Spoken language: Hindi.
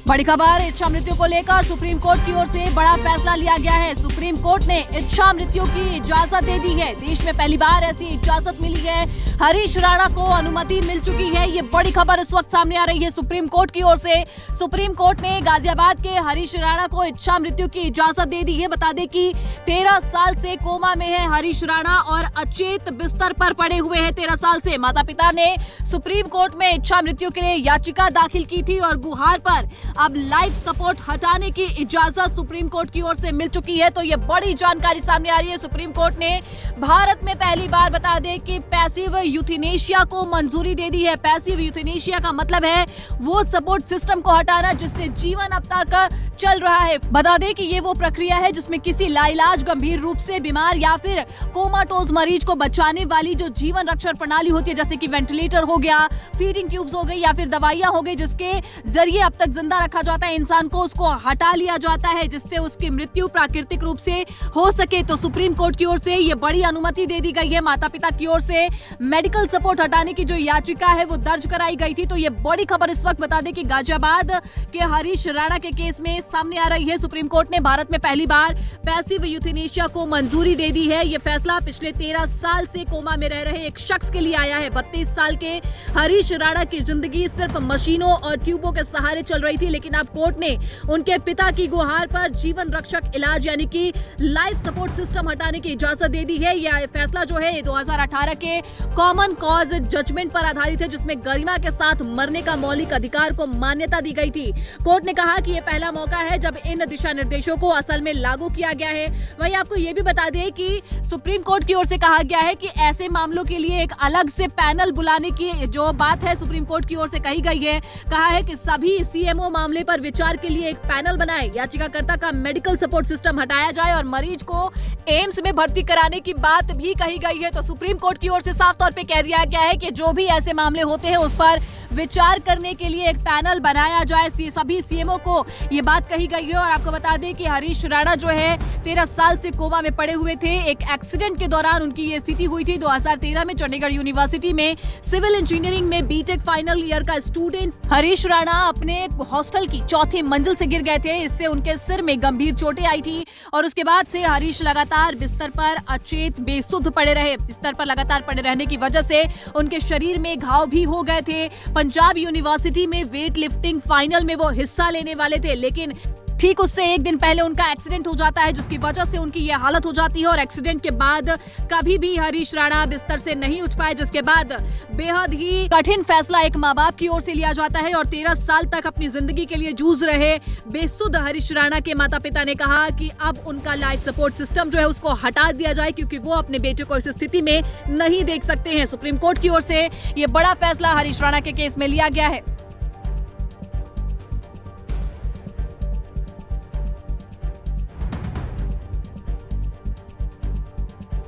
बड़ी खबर, इच्छा मृत्यु को लेकर सुप्रीम कोर्ट की ओर से बड़ा फैसला लिया गया है। सुप्रीम कोर्ट ने इच्छा मृत्यु की इजाजत दे दी है। देश में पहली बार ऐसी इजाजत मिली है। हरीश राणा को अनुमति मिल चुकी है। ये बड़ी खबर इस वक्त सामने आ रही है सुप्रीम कोर्ट की ओर से। सुप्रीम कोर्ट ने गाजियाबाद के हरीश राणा को इच्छा मृत्यु की इजाजत दे दी है। बता दें कि 13 साल से कोमा में है हरीश राणा और अचेत बिस्तर पर पड़े हुए हैं 13 साल से। माता पिता ने सुप्रीम कोर्ट में इच्छा मृत्यु के लिए याचिका दाखिल की थी और गुहार पर अब लाइफ सपोर्ट हटाने की इजाजत सुप्रीम कोर्ट की ओर से मिल चुकी है। तो ये बड़ी जानकारी सामने आ रही है। सुप्रीम कोर्ट ने भारत में पहली बार, बता दें कि पैसिव यूथेनेशिया को मंजूरी दे दी है। पैसिव यूथेनेशिया का मतलब है वो सपोर्ट सिस्टम को हटाना जिससे जीवन अब तक चल रहा है। बता दें कि ये वो प्रक्रिया है जिसमें किसी लाइलाज गंभीर रूप से बीमार या फिर कोमाटोज मरीज को बचाने वाली जो जीवन रक्षण प्रणाली होती है, जैसे कि वेंटिलेटर हो गया, फीडिंग ट्यूब्स हो गई या फिर दवाइयां हो गई, जिसके जरिए अब तक जिंदा रखा जाता है इंसान को, उसको हटा लिया जाता है जिससे उसकी मृत्यु प्राकृतिक रूप से हो सके। तो सुप्रीम कोर्ट की ओर से ये बड़ी अनुमति दे दी गई है। माता पिता की ओर से मेडिकल सपोर्ट हटाने की जो याचिका है वो दर्ज कराई गई थी। तो ये बड़ी खबर इस वक्त, बता दें कि गाजियाबाद के हरीश राणा के केस में सामने आ रही है। सुप्रीम कोर्ट ने भारत में पहली बार पैसिव यूथेनेशिया को मंजूरी दे दी है। ये फैसला पिछले 13 साल से कोमा में रह रहे एक शख्स के लिए आया है। 32 साल के हरीश राणा की जिंदगी सिर्फ मशीनों और ट्यूबों के सहारे चल रही थी, लेकिन अब कोर्ट ने उनके पिता की गुहार पर जीवन रक्षक इलाज यानी कि लाइफ सपोर्ट सिस्टम हटाने की इजाजत दे दी है। यह फैसला जो है 2018 के कॉमन कॉज जजमेंट पर आधारित है, जिसमें गरिमा के साथ मरने का मौलिक अधिकार को मान्यता दी गई थी। कोर्ट ने कहा कि यह पहला मौका है जब इन दिशा निर्देशों को असल में लागू किया गया है। वहीं आपको यह भी बता दें कि सुप्रीम कोर्ट की ओर से कहा गया है कि ऐसे मामलों के लिए एक अलग से पैनल बुलाने की जो बात है सुप्रीम कोर्ट की ओर से कही गई है। कहा है कि सभी सीएमओ मामले पर विचार के लिए एक पैनल बनाए, याचिकाकर्ता का मेडिकल सपोर्ट सिस्टम हटाया जाए और मरीज को एम्स में भर्ती कराने की बात भी कही गई है। तो सुप्रीम कोर्ट की ओर से साफ तौर पे कह दिया गया है कि जो भी ऐसे मामले होते हैं उस पर विचार करने के लिए एक पैनल बनाया जाए। सभी सीएमओ को ये बात कही गई है। और आपको बता दें कि हरीश राणा जो है 13 साल से कोमा में पड़े हुए थे। एक एक्सीडेंट के दौरान उनकी ये स्थिति हुई थी। 2013 में चंडीगढ़ यूनिवर्सिटी में सिविल इंजीनियरिंग में बीटेक फाइनल ईयर का स्टूडेंट हरीश राणा अपने हॉस्टल की 4थी मंजिल से गिर गए थे। इससे उनके सिर में गंभीर चोटें आई थी और उसके बाद से हरीश लगातार बिस्तर पर अचेत बेसुध पड़े रहे। बिस्तर पर लगातार पड़े रहने की वजह से उनके शरीर में घाव भी हो गए थे। पंजाब यूनिवर्सिटी में वेट लिफ्टिंग फाइनल में वो हिस्सा लेने वाले थे, लेकिन ठीक उससे एक दिन पहले उनका एक्सीडेंट हो जाता है, जिसकी वजह से उनकी यह हालत हो जाती है। और एक्सीडेंट के बाद कभी भी हरीश राणा बिस्तर से नहीं उठ पाए, जिसके बाद बेहद ही कठिन फैसला एक माँ बाप की ओर से लिया जाता है। और 13 साल तक अपनी जिंदगी के लिए जूझ रहे बेसुध हरीश राणा के माता पिता ने कहा कि अब उनका लाइफ सपोर्ट सिस्टम जो है उसको हटा दिया जाए, क्योंकि वो अपने बेटे को इस स्थिति में नहीं देख सकते हैं। सुप्रीम कोर्ट की ओर से ये बड़ा फैसला हरीश राणा के केस में लिया गया है।